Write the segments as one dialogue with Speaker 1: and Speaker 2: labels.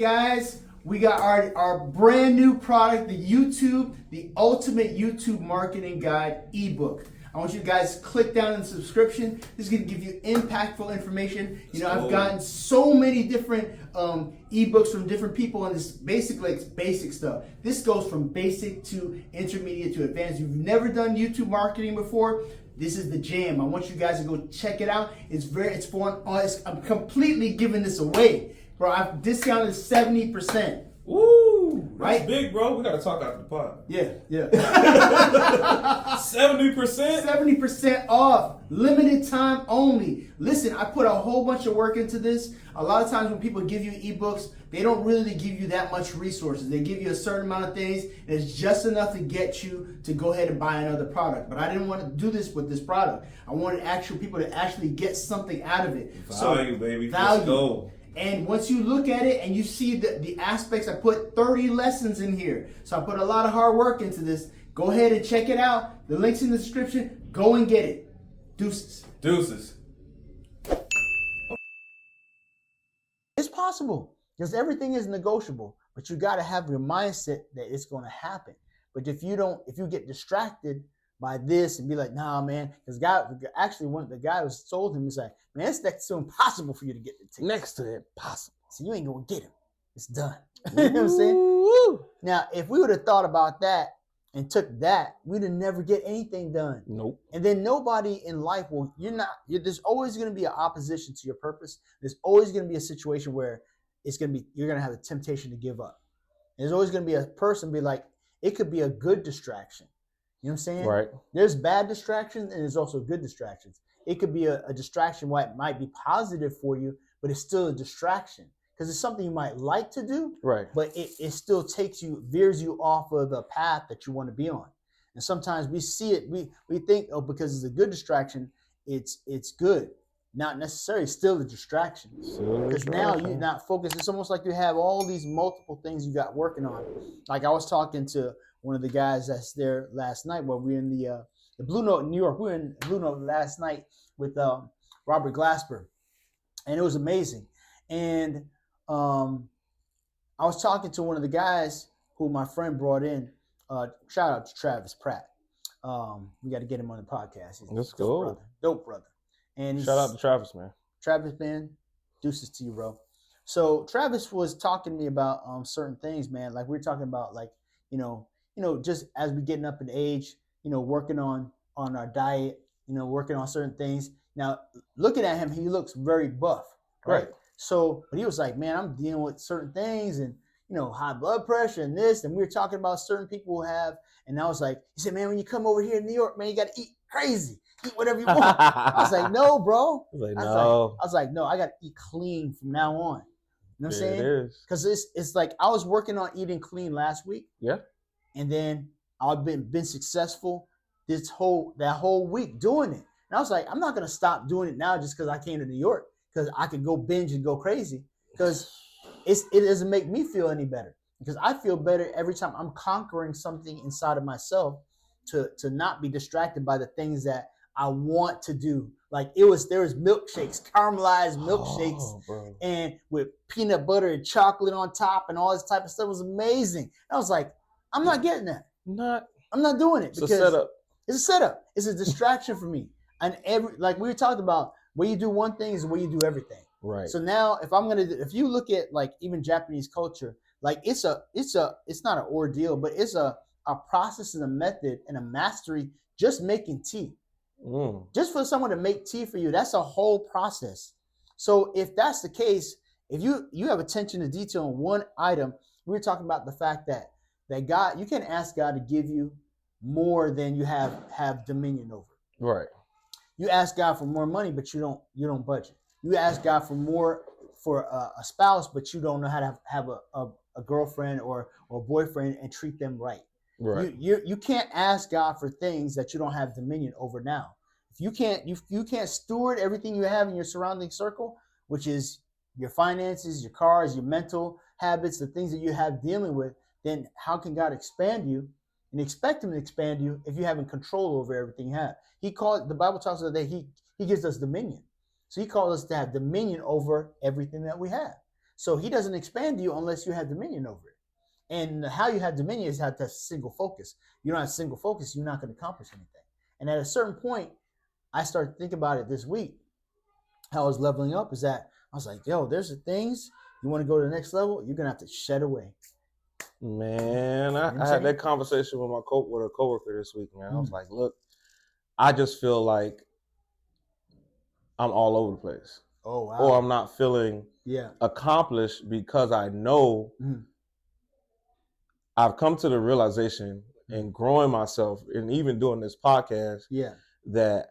Speaker 1: guys, we got our brand new product, the ultimate YouTube marketing guide ebook. I want you guys to click down in the subscription. This is going to give you impactful information. I've gotten so many different ebooks from different people, and this basically it's basic stuff. This goes from basic to intermediate to advanced. If you've never done YouTube marketing before, this is the jam. I want you guys to go check it out. I'm completely giving this away. Bro, I've discounted 70%.
Speaker 2: Woo!
Speaker 1: Right?
Speaker 2: That's big, bro. We got to talk after the pod.
Speaker 1: Yeah.
Speaker 2: 70%?
Speaker 1: 70% off. Limited time only. Listen, I put a whole bunch of work into this. A lot of times when people give you ebooks, they don't really give you that much resources. They give you a certain amount of things, and it's just enough to get you to go ahead and buy another product. But I didn't want to do this with this product. I wanted actual people to actually get something out of it.
Speaker 2: Value, baby.
Speaker 1: Value.
Speaker 2: Let's go.
Speaker 1: And once you look at it and you see the aspects, I put 30 lessons in here. So I put a lot of hard work into this. Go ahead and check it out. The link's in the description. Go and get it. Deuces. It's possible because everything is negotiable, but you got to have your mindset that it's going to happen. But if you get distracted by this and be like, nah, man, because the guy was told him, he's like, man, it's next to impossible for you to get the ticket.
Speaker 3: Next to impossible.
Speaker 1: So you ain't gonna get him. It's done. You know what I'm saying? Woo. Now, if we would have thought about that and took that, we'd have never get anything done.
Speaker 3: Nope.
Speaker 1: And then nobody in life there's always gonna be an opposition to your purpose. There's always gonna be a situation where you're gonna have a temptation to give up. And there's always gonna be a person be like, it could be a good distraction. You know what I'm saying?
Speaker 3: Right.
Speaker 1: There's bad distractions and there's also good distractions. It could be a distraction where it might be positive for you, but it's still a distraction because it's something you might like to do,
Speaker 3: right?
Speaker 1: But it still veers you off of the path that you want to be on. And sometimes we see it, we think, oh, because it's a good distraction, it's good. Not necessarily, still a distraction. Because now you're not focused. It's almost like you have all these multiple things you got working on. Like I was talking to one of the guys that's there last night while we were in the Blue Note in New York. We were in Blue Note last night with Robert Glasper, and it was amazing. And I was talking to one of the guys who my friend brought in. Shout out to Travis Pratt. We got to get him on the podcast.
Speaker 3: Let's go.
Speaker 1: Dope brother. And
Speaker 3: shout out to Travis, man.
Speaker 1: Travis, man, deuces to you, bro. So Travis was talking to me about certain things, man. Like we were talking about, like, just as we getting up in age, working on our diet, working on certain things. Now, looking at him, he looks very buff, right? So, but he was like, man, I'm dealing with certain things and, high blood pressure and this. And we were talking about certain people who have, and I was like, he said, man, when you come over here in New York, man, you got to eat crazy. Eat whatever you want. I was like, no, bro.
Speaker 3: I was
Speaker 1: like, no, I got to eat clean from now on. You know what I'm saying?
Speaker 3: It is.
Speaker 1: Because it's like I was working on eating clean last week.
Speaker 3: Yeah.
Speaker 1: And then I've been successful that whole week doing it. And I was like, I'm not going to stop doing it now just because I came to New York, because I could go binge and go crazy, because it doesn't make me feel any better, because I feel better every time I'm conquering something inside of myself to not be distracted by the things that I want to do. Like there was milkshakes, caramelized milkshakes, and with peanut butter and chocolate on top and all this type of stuff. It was amazing. I was like, I'm not getting that. I'm not doing it.
Speaker 3: It's a setup.
Speaker 1: It's a setup. It's a distraction for me. And like we were talking about, where you do one thing is where you do everything.
Speaker 3: Right.
Speaker 1: So now if you look at like even Japanese culture, like it's not an ordeal, but it's a process and a method and a mastery just making tea. Just for someone to make tea for you, that's a whole process. So if that's the case, if you have attention to detail on one item, we were talking about the fact that God, you can't ask God to give you more than you have dominion over.
Speaker 3: Right.
Speaker 1: You ask God for more money, but you don't budget. You ask God for more for a spouse, but you don't know how to have a girlfriend or a boyfriend and treat them right.
Speaker 3: Right.
Speaker 1: You can't ask God for things that you don't have dominion over now. If you can't steward everything you have in your surrounding circle, which is your finances, your cars, your mental habits, the things that you have dealing with, then how can God expand you and expect him to expand you if you haven't control over everything you have? The Bible talks about that he gives us dominion. So he calls us to have dominion over everything that we have. So he doesn't expand you unless you have dominion over it. And how you have dominion is have to have single focus. You don't have single focus, you're not going to accomplish anything. And at a certain point, I started thinking about it this week. How I was leveling up is that I was like, yo, there's the things you want to go to the next level, you're going to have to shed away.
Speaker 3: Man, I had that conversation with with a coworker this week, man. I was like, look, I just feel like I'm all over the place.
Speaker 1: Oh, wow.
Speaker 3: Or I'm not feeling accomplished because I know I've come to the realization in growing myself and even doing this podcast that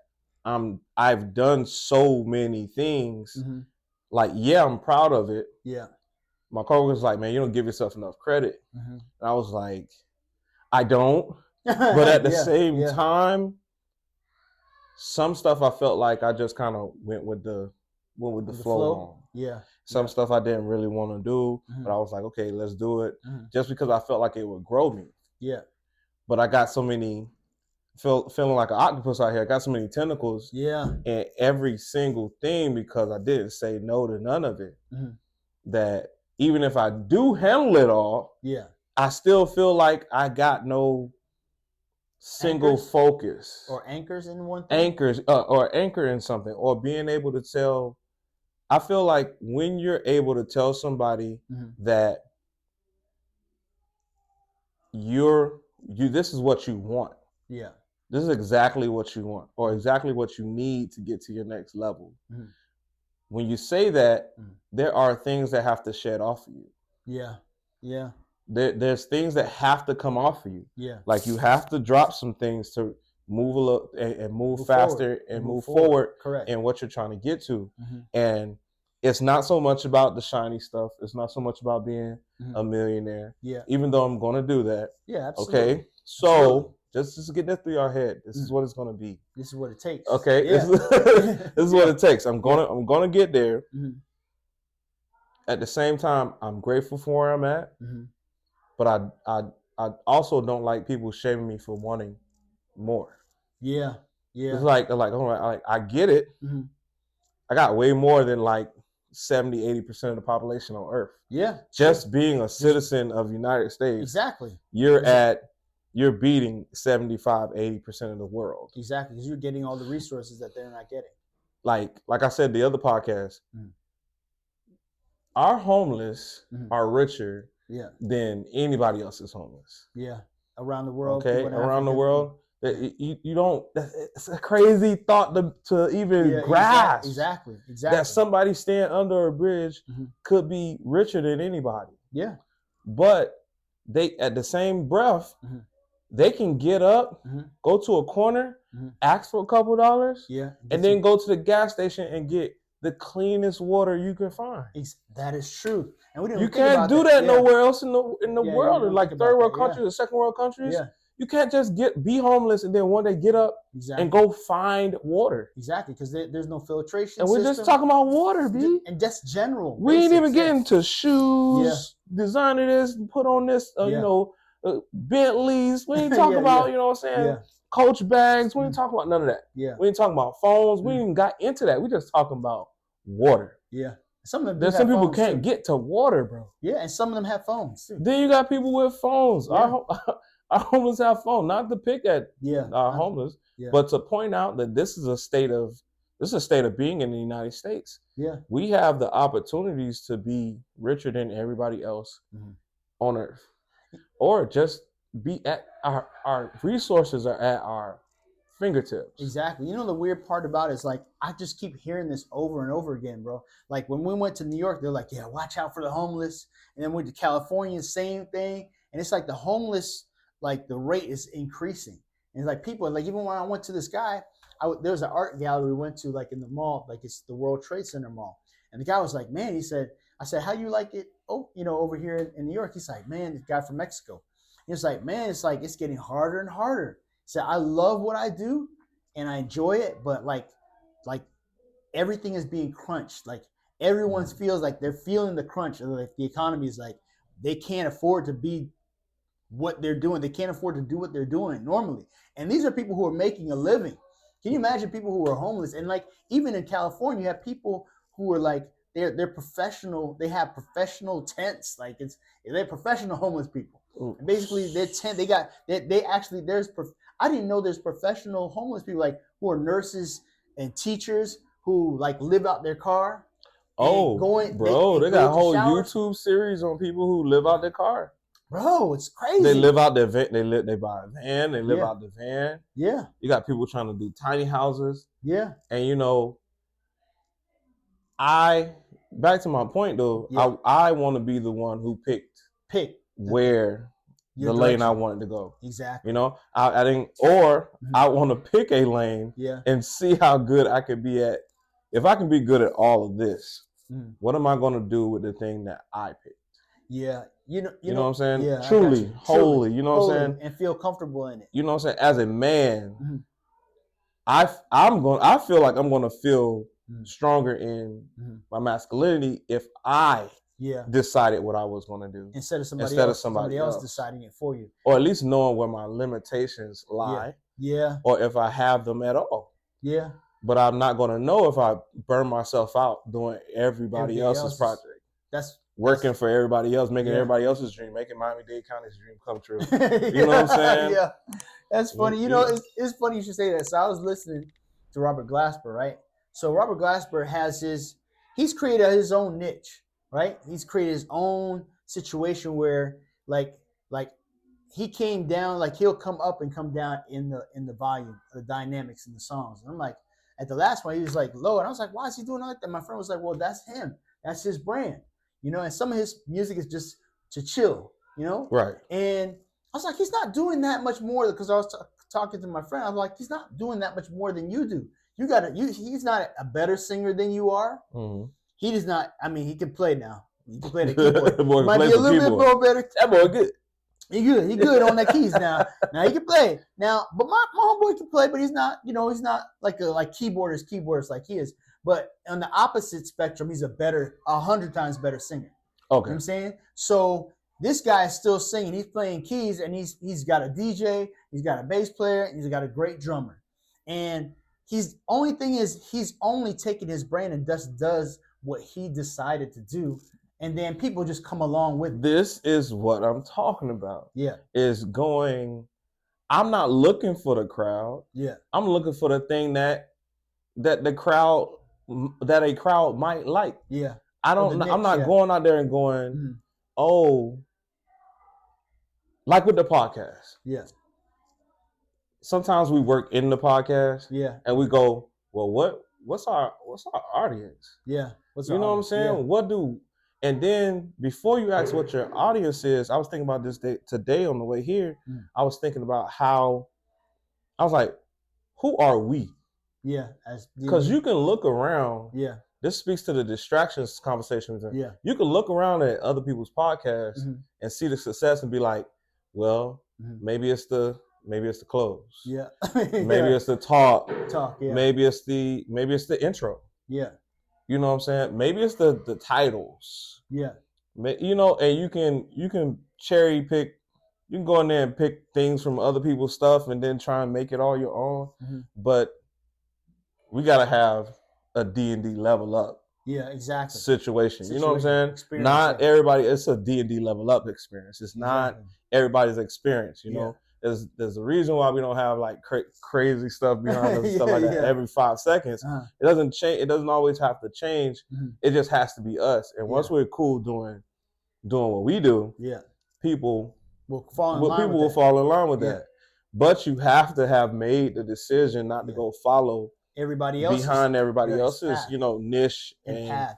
Speaker 3: I've done so many things. Like, I'm proud of it.
Speaker 1: Yeah.
Speaker 3: My coworker's like, man, you don't give yourself enough credit. And I was like, I don't. But at the same time, some stuff I felt like I just kind of went with the flow on.
Speaker 1: Yeah.
Speaker 3: Some stuff I didn't really want to do, but I was like, okay, let's do it. Just because I felt like it would grow me. Yeah. But I got so many, feeling like an octopus out here. I got so many tentacles in every single thing because I didn't say no to none of it. That even if I do handle it all, I still feel like I got no single focus.
Speaker 1: Or anchors in one thing?
Speaker 3: Anchors, or anchor in something, or being able to tell. I feel like when you're able to tell somebody that this is what you want. Yeah. This is exactly what you want, or exactly what you need to get to your next level. When you say that, there are things that have to shed off of you. Yeah. Yeah. There's things that have to come off of you. Yeah. Like you have to drop some things to move a little and move faster forward. And move forward. Correct. In what you're trying to get to. And it's not so much about the shiny stuff. It's not so much about being a millionaire. Yeah. Even though I'm going to do that. Yeah, absolutely. Okay. So just to get that through your head, this is what it's going to be.
Speaker 1: This is what it takes.
Speaker 3: Okay. Yeah. This is what it takes. I'm gonna get there. At the same time, I'm grateful for where I'm at. But I also don't like people shaming me for wanting more. Yeah. Yeah. It's like I get it. I got way more than like 70-80% of the population on Earth. Yeah. Just being a citizen of the United States. Exactly. You're beating 75-80% of the world.
Speaker 1: Exactly. Because you're getting all the resources that they're not getting.
Speaker 3: Like I said, the other podcast, our homeless are richer than anybody else is homeless. Yeah.
Speaker 1: Around the world.
Speaker 3: Okay. Around the world. You don't. It's a crazy thought to even grasp. Exactly. That somebody staying under a bridge could be richer than anybody. Yeah. But they, at the same breath, they can get up, go to a corner, ask for a couple $, and then go to the gas station and get the cleanest water you can find.
Speaker 1: That is true. And we didn't.
Speaker 3: You can't do that nowhere else in the world, in like third world countries or second world countries. Yeah. You can't just be homeless and then one day get up and go find water.
Speaker 1: Exactly, because there's no filtration.
Speaker 3: And we're just talking about water, B.
Speaker 1: And just general.
Speaker 3: We ain't even getting to shoes, designer this, put on this, Bentleys. We ain't talking about, you know what I'm saying, Coach bags. We ain't talking about none of that. Yeah. We ain't talking about phones. We ain't even got into that. We just talking about water. Yeah. There's some people can't get to water, bro.
Speaker 1: Yeah, and some of them have phones too.
Speaker 3: Then you got people with phones. Yeah. Our homeless have phones. Not to pick at our homeless, but to point out that this is a state of being in the United States. Yeah. We have the opportunities to be richer than everybody else on Earth. Or just be at our resources are at our fingertips.
Speaker 1: Exactly. You know, the weird part about it is like, I just keep hearing this over and over again, bro. Like when we went to New York, they're like, yeah, watch out for the homeless. And then we went to California, same thing. And it's like the homeless, like the rate is increasing. And it's like people, like even when I went to this guy, there was an art gallery we went to like in the mall, like it's the World Trade Center mall. And the guy was like, man, I said, how you like it? Oh, over here in New York. He's like, man, the guy from Mexico. He's like, man, it's getting harder and harder. He said, I love what I do and I enjoy it, but like everything is being crunched. Like everyone feels like they're feeling the crunch. Like the economy is like, they can't afford to be what they're doing. They can't afford to do what they're doing normally. And these are people who are making a living. Can you imagine people who are homeless? And like, even in California, you have people who are like they're professional. They have professional tents. Like they're professional homeless people. And basically, their tent. They actually I didn't know there's professional homeless people like who are nurses and teachers who like live out their car.
Speaker 3: Oh, they got a whole YouTube series on people who live out their car.
Speaker 1: Bro, it's crazy.
Speaker 3: They live out their van. They buy a van. They live out the van.
Speaker 1: Yeah.
Speaker 3: You got people trying to do tiny houses.
Speaker 1: Yeah.
Speaker 3: And back to my point though, I want to be the one who picked where the lane I wanted to go.
Speaker 1: Exactly.
Speaker 3: I didn't, or I want to pick a lane and see how good I could be at. If I can be good at all of this, what am I going to do with the thing that I picked?
Speaker 1: Yeah. You know
Speaker 3: what I'm saying?
Speaker 1: Yeah,
Speaker 3: truly, wholly, you know what I'm saying?
Speaker 1: And feel comfortable in it.
Speaker 3: You know what I'm saying? As a man, I feel like I'm going to feel stronger in my masculinity if I decided what I was going to do
Speaker 1: instead of somebody else deciding it for you,
Speaker 3: or at least knowing where my limitations lie.
Speaker 1: Yeah.
Speaker 3: Or if I have them at all.
Speaker 1: Yeah.
Speaker 3: But I'm not going to know if I burn myself out doing everybody else's project.
Speaker 1: That's
Speaker 3: working for everybody else, making everybody else's dream, making Miami-Dade County's dream come true. You know what I'm saying?
Speaker 1: Yeah. That's funny. It's funny you should say that. So I was listening to Robert Glasper, right? So Robert Glasper he's created his own niche, right? He's created his own situation where like he came down, like he'll come up and come down in the volume, the dynamics in the songs. And I'm like, at the last one, he was like low. And I was like, why is he doing like that? My friend was like, well, that's him. That's his brand. And some of his music is just to chill, Right. And I was like, he's not doing that much more, because I was talking to my friend. I was like, he's not doing that much more than you do. He's not a better singer than you are. Mm-hmm. He does not, he can play now. He can play the keyboard. Might be a little bit more better.
Speaker 3: That boy good.
Speaker 1: He good on the keys now. Now he can play. Now, but my homeboy can play, but he's not, he's not like keyboardist like he is. But on the opposite spectrum, he's 100 times better singer. Okay. You know what I'm saying? So this guy is still singing. He's playing keys, and he's got a DJ, he's got a bass player, and he's got a great drummer. And he's only taking his brain and just does what he decided to do. And then people just come along with it.
Speaker 3: This is what I'm talking about.
Speaker 1: Yeah.
Speaker 3: I'm not looking for the crowd.
Speaker 1: Yeah.
Speaker 3: I'm looking for the thing that a crowd might like.
Speaker 1: Yeah.
Speaker 3: I'm not going out there and going, oh, like with the podcast.
Speaker 1: Yeah.
Speaker 3: Sometimes we work in the podcast.
Speaker 1: Yeah.
Speaker 3: And we go, well, what's our audience?
Speaker 1: Yeah.
Speaker 3: You know what I'm saying? Yeah. And then before you ask what your audience is, I was thinking about this today on the way here. I was thinking about how I was like, who are we?
Speaker 1: Yeah.
Speaker 3: Because you can look around.
Speaker 1: Yeah.
Speaker 3: This speaks to the distractions conversation.
Speaker 1: Yeah.
Speaker 3: You can look around at other people's podcasts and see the success and be like, well, maybe it's the close.
Speaker 1: Yeah.
Speaker 3: Maybe it's the talk.
Speaker 1: Yeah.
Speaker 3: Maybe it's the intro.
Speaker 1: Yeah.
Speaker 3: You know what I'm saying? Maybe it's the titles.
Speaker 1: Yeah.
Speaker 3: And you can cherry pick. You can go in there and pick things from other people's stuff and then try and make it all your own. But we gotta have a D&D level up.
Speaker 1: Yeah, exactly.
Speaker 3: Situation. You know what I'm saying? Not everybody. It's a D&D level up experience. It's not everybody's experience. You know, there's a reason why we don't have like crazy stuff behind us and stuff like that every 5 seconds. It doesn't change. It doesn't always have to change. It just has to be us. And once we're cool doing what we do, people will fall in line with that. But you have to have made the decision not to go follow
Speaker 1: everybody else
Speaker 3: behind everybody else's niche and path.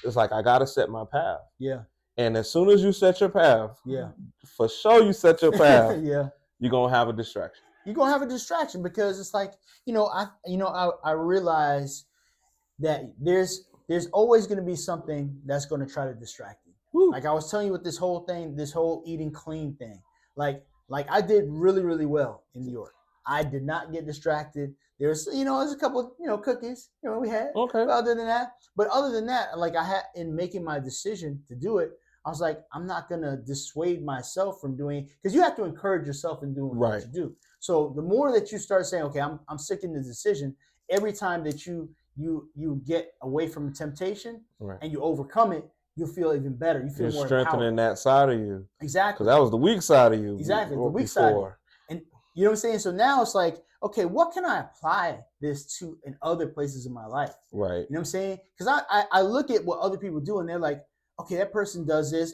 Speaker 3: It's like, I gotta set my path.
Speaker 1: Yeah.
Speaker 3: And as soon as you set your path, for sure you set your path, you're gonna have a distraction.
Speaker 1: You're gonna have a distraction because it's like, I realize that there's always gonna be something that's gonna try to distract you. Woo. Like I was telling you with this whole eating clean thing. Like I did really, really well in New York. I did not get distracted. There's a couple of, cookies, we had. Okay. But other than that, like I had in making my decision to do it, I was like, I'm not gonna dissuade myself from doing, because you have to encourage yourself in doing what you do. So the more that you start saying, okay, I'm sticking to the decision, every time that you you get away from temptation
Speaker 3: Right.
Speaker 1: and you overcome it, you'll feel even better. You feel
Speaker 3: You're
Speaker 1: more
Speaker 3: strengthening
Speaker 1: empowered.
Speaker 3: that side of you.
Speaker 1: Exactly.
Speaker 3: Because that was the weak side of you.
Speaker 1: Exactly. The
Speaker 3: Before.
Speaker 1: weak side of you. And you know what I'm saying? So now it's like, okay, what can I apply this to in other places in my life?
Speaker 3: Right.
Speaker 1: You know what I'm saying? Because I look at what other people do and they're like, okay, that person does this,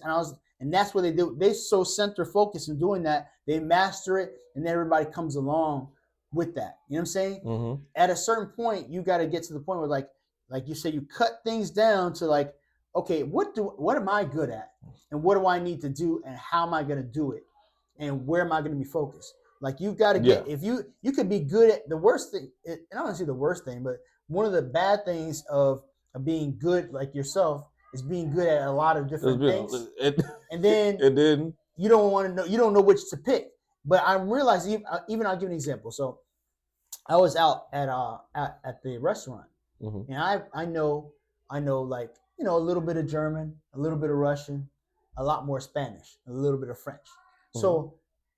Speaker 1: and that's what they do. They so center focused in doing that, they master it, and then everybody comes along with that. You know what I'm saying?
Speaker 3: Mm-hmm.
Speaker 1: At a certain point, you got to get to the point where like you say, you cut things down to like, okay, what am I good at, and what do I need to do, and how am I going to do it, and where am I going to be focused? Like you got to get, if you could be good at the worst thing, and I don't want to say the worst thing, but one of the bad things of being good like yourself is being good at a lot of different things, and then you don't want to know, you don't know which to pick. But I'm realizing, even I'll give an example. So I was out at the restaurant,
Speaker 3: mm-hmm.
Speaker 1: and I know like, you know, a little bit of German, a little bit of Russian, a lot more Spanish, a little bit of French. Mm-hmm. So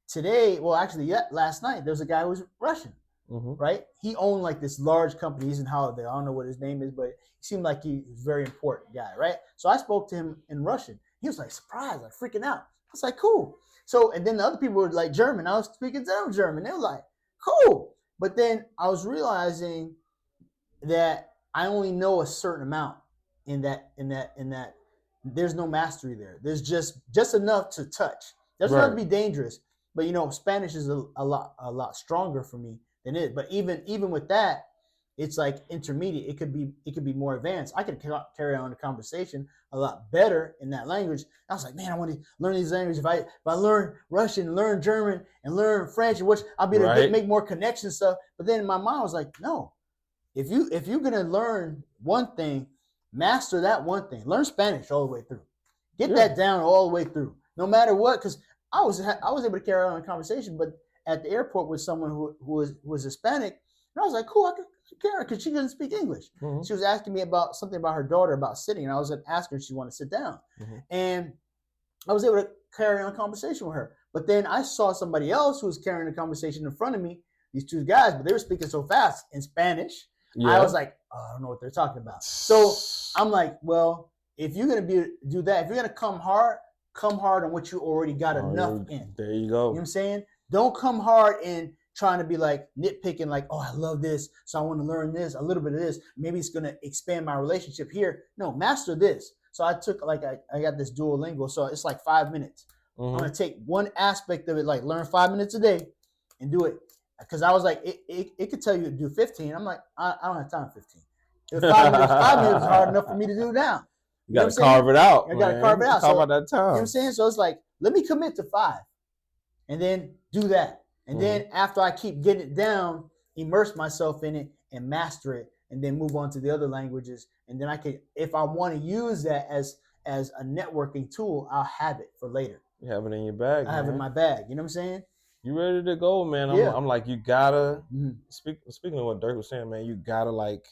Speaker 1: today, well, actually, last night, there's a guy who was Russian,
Speaker 3: mm-hmm.
Speaker 1: right? He owned like this large company. He's in Holiday. I don't know what his name is, but he seemed like he was a very important guy, right? So I spoke to him in Russian. He was like surprised, like freaking out. I was like, cool. So, and then the other people were like German. I was speaking to them German. They were like, cool. But then I was realizing that I only know a certain amount in that there's no mastery there. There's just enough to touch. Doesn't have to be dangerous. But you know, Spanish is a lot stronger for me than it. But even with that, it's like intermediate. It could be more advanced. I could carry on a conversation a lot better in that language. I was like, man, I want to learn these languages. If I learn Russian, learn German, and learn French, which I'll be able to make more connection stuff. But then in my mind, I was like, no. If you're gonna learn one thing, master that one thing. Learn Spanish all the way through. Get that down all the way through, no matter what. Because I was able to carry on a conversation, but at the airport with someone who was Hispanic, and I was like, cool, I could carry her because she doesn't speak English. Mm-hmm. She was asking me about something about her daughter about sitting, and I was going to ask her if she wanted to sit down, mm-hmm. and I was able to carry on a conversation with her. But then I saw somebody else who was carrying a conversation in front of me. These two guys, but they were speaking so fast in Spanish. Yeah. I was like, oh, I don't know what they're talking about. So I'm like, well, if you're going to do that, if you're going to come hard on what you already got enough in.
Speaker 3: There you go.
Speaker 1: You know what I'm saying? Don't come hard in trying to be like nitpicking, like, oh, I love this, so I want to learn this, a little bit of this. Maybe it's going to expand my relationship here. No, master this. So I took, like, I got this Duolingo, so it's like 5 minutes. Mm-hmm. I'm going to take one aspect of it, like learn 5 minutes a day and do it. Because I was like, it could tell you to do 15. I'm like, I don't have time for 15. 5 minutes is hard enough for me to do now.
Speaker 3: You got to carve it out.
Speaker 1: I got to carve it out.
Speaker 3: Carve out that time.
Speaker 1: You know what I'm saying? So it's like, let me commit to 5 and then do that. And then after I keep getting it down, immerse myself in it and master it, and then move on to the other languages. And then I could, if I want to use that as a networking tool, I'll have it for later.
Speaker 3: You have it in your bag.
Speaker 1: I have it in my bag. You know what I'm saying?
Speaker 3: You ready to go, man? I'm like, you gotta speaking of what Dirk was saying, man, you gotta like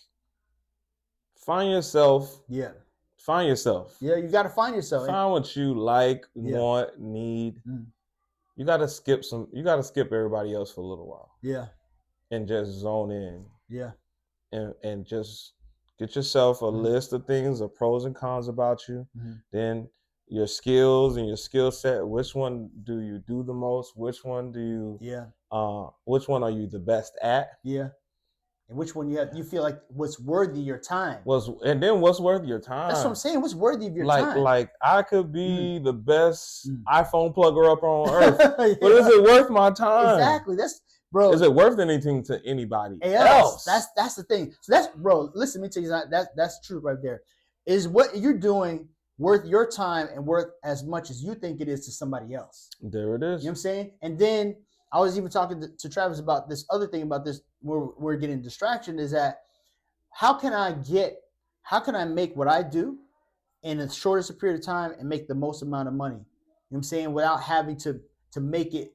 Speaker 3: find yourself.
Speaker 1: Yeah.
Speaker 3: Find yourself.
Speaker 1: Yeah, you gotta find yourself.
Speaker 3: Find what you like, want, need. You gotta skip everybody else for a little while.
Speaker 1: Yeah.
Speaker 3: And just zone in.
Speaker 1: Yeah.
Speaker 3: And just get yourself a list of things, of pros and cons about you. Then your skills and your skill set, which one do you do the most? Which one do you which one are you the best at?
Speaker 1: Yeah. And which one you feel like what's worthy of your time?
Speaker 3: And then what's worth your time?
Speaker 1: That's what I'm saying. What's worthy of your time?
Speaker 3: Like I could be the best iPhone plugger up on earth, but is it worth my time?
Speaker 1: Exactly. Bro.
Speaker 3: Is it worth anything to anybody
Speaker 1: else? That's the thing. So listen, let me tell you that's true right there. Is what you're doing worth your time and worth as much as you think it is to somebody else?
Speaker 3: There it is.
Speaker 1: You know what I'm saying? And then I was even talking to Travis about this other thing about this where we're getting distraction is that how can I make what I do in the shortest period of time and make the most amount of money? You know what I'm saying? Without having to make it,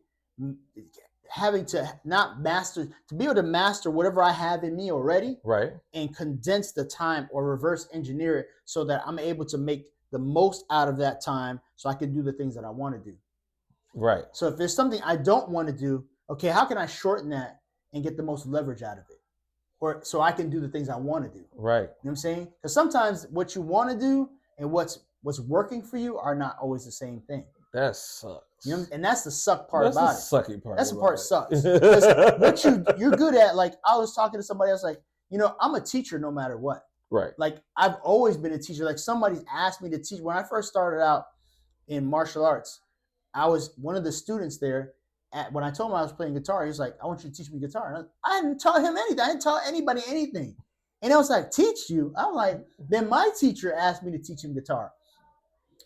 Speaker 1: having to not master, to be able to master whatever I have in me already,
Speaker 3: right? And
Speaker 1: condense the time or reverse engineer it so that I'm able to make the most out of that time so I can do the things that I want to do.
Speaker 3: Right.
Speaker 1: So if there's something I don't want to do, okay, how can I shorten that and get the most leverage out of it? or so I can do the things I want to do.
Speaker 3: Right.
Speaker 1: You know what I'm saying? Because sometimes what you want to do and what's working for you are not always the same thing.
Speaker 3: That sucks.
Speaker 1: You know, and that's the suck part
Speaker 3: That's
Speaker 1: about
Speaker 3: the
Speaker 1: it.
Speaker 3: sucky part.
Speaker 1: That's the part that sucks.
Speaker 3: Because
Speaker 1: what you're good at, like I was talking to somebody else, like, you know, I'm a teacher no matter what.
Speaker 3: Right.
Speaker 1: Like I've always been a teacher. Like somebody's asked me to teach. When I first started out in martial arts, I was one of the students there. When I told him I was playing guitar, he was like, I want you to teach me guitar. And I didn't tell him anything. I didn't tell anybody anything. And I was like, teach you? I'm like, then my teacher asked me to teach him guitar.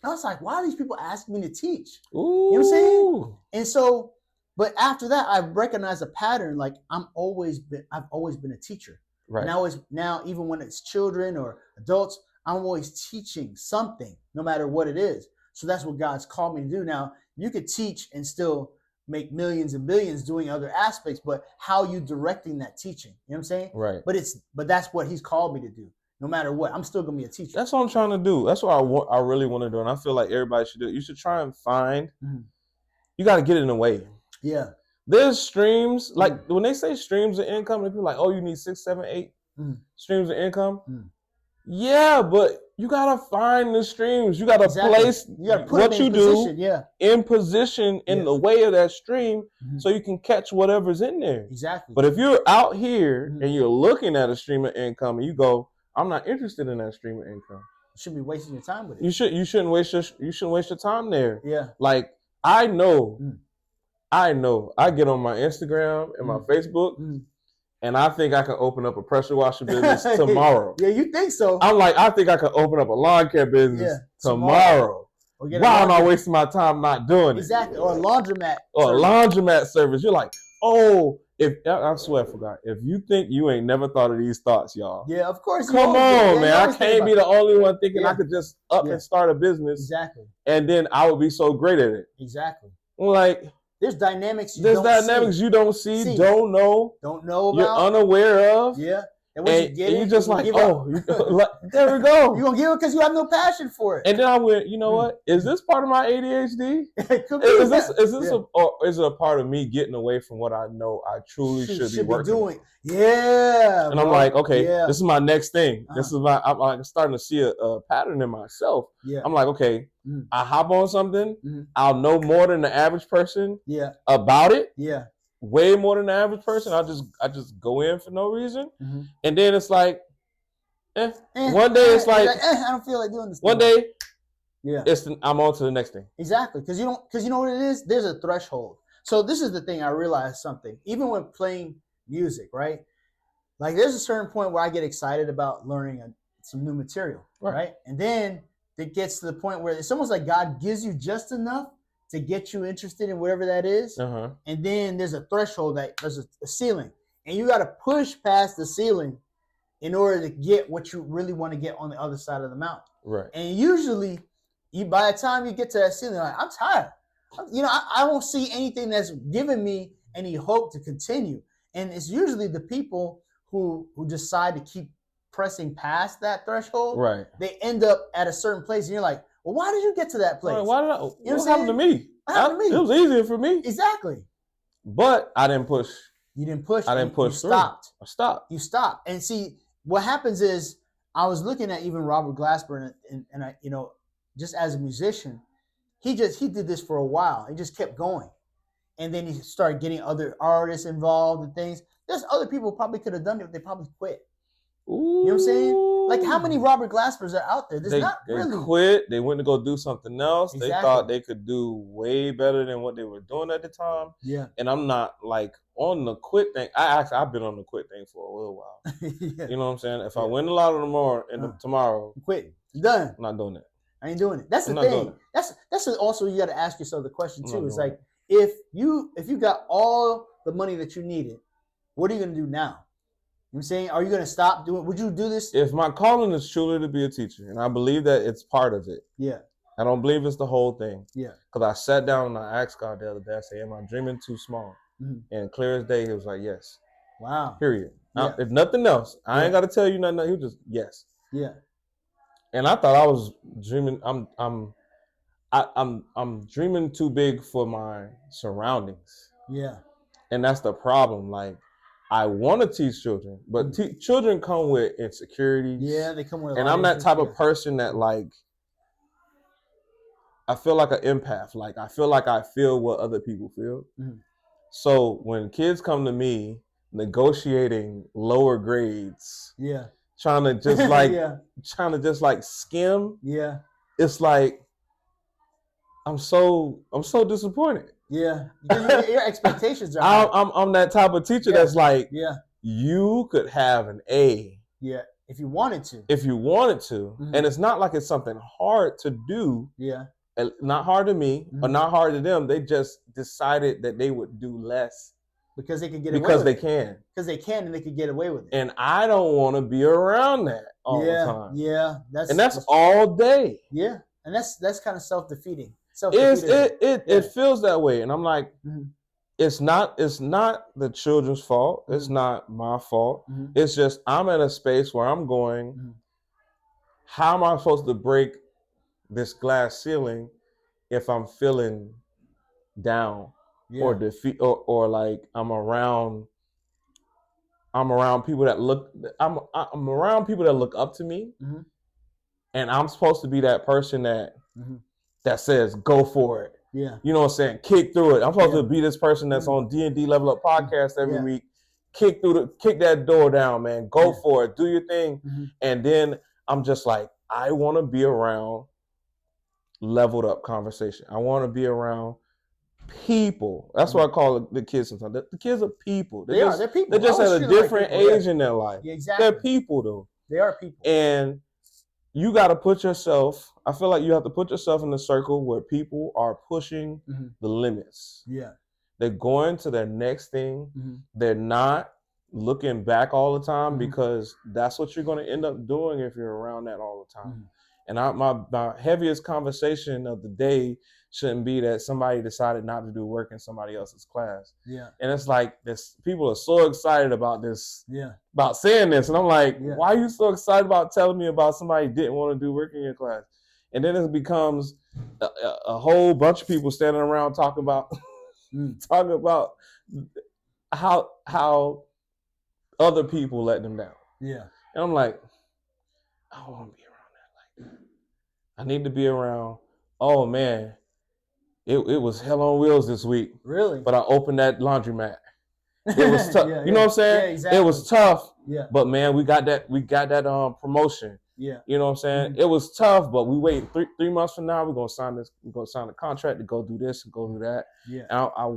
Speaker 1: I was like, why are these people asking me to teach?
Speaker 3: Ooh.
Speaker 1: You know what I'm saying? And so, but after that, I recognized a pattern. Like I've always been a teacher.
Speaker 3: Right.
Speaker 1: And now, even when it's children or adults, I'm always teaching something, no matter what it is. So that's what God's called me to do. Now, you could teach and still make millions and billions doing other aspects, but how you directing that teaching? You know what I'm saying?
Speaker 3: Right.
Speaker 1: But that's what He's called me to do. No matter what, I'm still gonna be a teacher.
Speaker 3: That's what I'm trying to do. That's what I really want to do, and I feel like everybody should do it. You should try and find. Mm-hmm. You got to get it in a way.
Speaker 1: Yeah.
Speaker 3: There's streams, like when they say streams of income, people are like, oh, you need 6, 7, 8 streams of income. Yeah, but you gotta find the streams. You gotta place what you do in position in the way of that stream so you can catch whatever's in there.
Speaker 1: Exactly.
Speaker 3: But if you're out here and you're looking at a stream of income and you go, I'm not interested in that stream of income.
Speaker 1: You shouldn't be wasting your time with it.
Speaker 3: You shouldn't waste your time there.
Speaker 1: Yeah.
Speaker 3: Like I know. I get on my Instagram and my Facebook, and I think I can open up a pressure washer business tomorrow.
Speaker 1: Yeah, you think so?
Speaker 3: I'm like, I think I can open up a lawn care business tomorrow. Why am I wasting my time not doing it?
Speaker 1: Exactly. Or a laundromat.
Speaker 3: Or a laundromat service. You're like, oh, I swear I forgot. If you think you ain't never thought of these thoughts, y'all.
Speaker 1: Yeah, of course.
Speaker 3: Come on, man. I can't be the only one thinking I could just and start a business.
Speaker 1: Exactly.
Speaker 3: And then I would be so great at it.
Speaker 1: Exactly.
Speaker 3: Like,
Speaker 1: there's dynamics you
Speaker 3: don't see, don't know
Speaker 1: about.
Speaker 3: You're unaware of.
Speaker 1: Yeah.
Speaker 3: And you're just like, oh, there we go.
Speaker 1: You're going to give it because you have no passion for it.
Speaker 3: And then I went, you know what? Is this part of my ADHD?
Speaker 1: It could be.
Speaker 3: Is it a part of me getting away from what I know I truly should be working doing?
Speaker 1: Yeah.
Speaker 3: And I'm like, okay, this is my next thing. This is I'm starting to see a pattern in myself.
Speaker 1: Yeah.
Speaker 3: I'm like, okay, I hop on something. I'll know more than the average person about it.
Speaker 1: Yeah.
Speaker 3: Way more than the average person. I just go in for no reason, and then it's like, one day it's like,
Speaker 1: I don't feel like doing this.
Speaker 3: One day, I'm on to the next thing.
Speaker 1: Exactly, because you know what it is. There's a threshold. So this is the thing. I realized something. Even when playing music, right? Like there's a certain point where I get excited about learning some new material, right? And then it gets to the point where it's almost like God gives you just enough to get you interested in whatever that is. And then there's a threshold, there's a ceiling. And you got to push past the ceiling in order to get what you really want to get on the other side of the mountain.
Speaker 3: Right.
Speaker 1: And usually, by the time you get to that ceiling, like, I'm tired. I don't see anything that's giving me any hope to continue. And it's usually the people who decide to keep pressing past that threshold.
Speaker 3: Right.
Speaker 1: They end up at a certain place, and you're like, well, why did you get to that place?
Speaker 3: Why did what happened to me? It was easier for me.
Speaker 1: Exactly.
Speaker 3: But I didn't push.
Speaker 1: You didn't push.
Speaker 3: I didn't push.
Speaker 1: You stopped.
Speaker 3: I stopped.
Speaker 1: You stopped. And see, what happens is, I was looking at even Robert Glasper, and I, just as a musician, he did this for a while. He just kept going, and then he started getting other artists involved and things. There's other people who probably could have done it, but they probably quit.
Speaker 3: Ooh.
Speaker 1: You know what I'm saying? Like, how many Robert Glaspers are out there? They
Speaker 3: quit. They went to go do something else.
Speaker 1: Exactly.
Speaker 3: They thought they could do way better than what they were doing at the time.
Speaker 1: Yeah.
Speaker 3: And I'm not like on the quit thing. I've been on the quit thing for a little while.
Speaker 1: Yeah.
Speaker 3: You know what I'm saying? If I win a lot of tomorrow tomorrow,
Speaker 1: quit. Done.
Speaker 3: I'm not doing it.
Speaker 1: I ain't doing it. That's the thing. That's also, you got to ask yourself the question too. It's like, if you got all the money that you needed, what are you going to do now? You know what I'm saying? Are you going to stop doing? Would you do this?
Speaker 3: If my calling is truly to be a teacher, and I believe that it's part of it.
Speaker 1: Yeah.
Speaker 3: I don't believe it's the whole thing.
Speaker 1: Yeah.
Speaker 3: Because I sat down and I asked God the other day, I said, am I dreaming too small? And clear as day, he was like, yes.
Speaker 1: Wow.
Speaker 3: Period.
Speaker 1: Yeah.
Speaker 3: Now, if nothing else, I ain't got to tell you nothing. He was just, yes.
Speaker 1: Yeah.
Speaker 3: And I thought I was dreaming. I'm dreaming too big for my surroundings.
Speaker 1: Yeah.
Speaker 3: And that's the problem. Like, I want to teach children, but children come with insecurities.
Speaker 1: Yeah, they come with.
Speaker 3: And I'm that type of person that like, I feel like an empath. Like I feel what other people feel. Mm-hmm. So when kids come to me negotiating lower grades, trying to just like skim, it's like I'm so disappointed.
Speaker 1: Yeah, your expectations are high.
Speaker 3: I'm that type of teacher that's like, you could have an A.
Speaker 1: Yeah, if you wanted to.
Speaker 3: Mm-hmm. And it's not like it's something hard to do.
Speaker 1: Yeah.
Speaker 3: Not hard to me, or not hard to them. They just decided that they would do less
Speaker 1: because they can get away with it. Because they can, and they could get away with it.
Speaker 3: And I don't want to be around that all the time.
Speaker 1: Yeah,
Speaker 3: that's all day.
Speaker 1: Yeah, and that's kind of self-defeating.
Speaker 3: It feels that way, and I'm like, it's not the children's fault. It's not my fault. It's just I'm in a space where I'm going. How am I supposed to break this glass ceiling if I'm feeling down or defeat or like I'm around people that look I'm around people that look up to me, and I'm supposed to be that person that says go for it.
Speaker 1: Yeah,
Speaker 3: you know what I'm saying, kick through it. I'm supposed to be this person that's on D&D Level Up podcast every week. Kick that door down, man. Go for it. Do your thing. And then I'm just like, I want to be around leveled up conversation. I want to be around people. That's what I call the kids sometimes. The kids are people. They're people. They're just at a different age in their life.
Speaker 1: Yeah, exactly.
Speaker 3: They're people, though.
Speaker 1: They are people.
Speaker 3: And you got to put yourself, I feel like you have to put yourself in a circle where people are pushing the limits.
Speaker 1: Yeah.
Speaker 3: They're going to their next thing. They're not looking back all the time because that's what you're going to end up doing if you're around that all the time. And my heaviest conversation of the day shouldn't be that somebody decided not to do work in somebody else's class.
Speaker 1: Yeah.
Speaker 3: And it's like this, people are so excited about this, about saying this. And I'm like, why are you so excited about telling me about somebody who didn't want to do work in your class? And then it becomes a whole bunch of people standing around talking about how other people let them down.
Speaker 1: Yeah.
Speaker 3: And I'm like, I don't want to be around that like that. I need to be around, oh man, it was hell on wheels this week.
Speaker 1: Really?
Speaker 3: But I opened that laundromat. It was tough. You know what I'm saying?
Speaker 1: Yeah, exactly.
Speaker 3: It was tough.
Speaker 1: Yeah.
Speaker 3: But man, we got that promotion.
Speaker 1: Yeah.
Speaker 3: You know what I'm saying? It was tough, but we wait 3 months from now, we're gonna sign a contract to go do this and go do that.
Speaker 1: Yeah.
Speaker 3: And I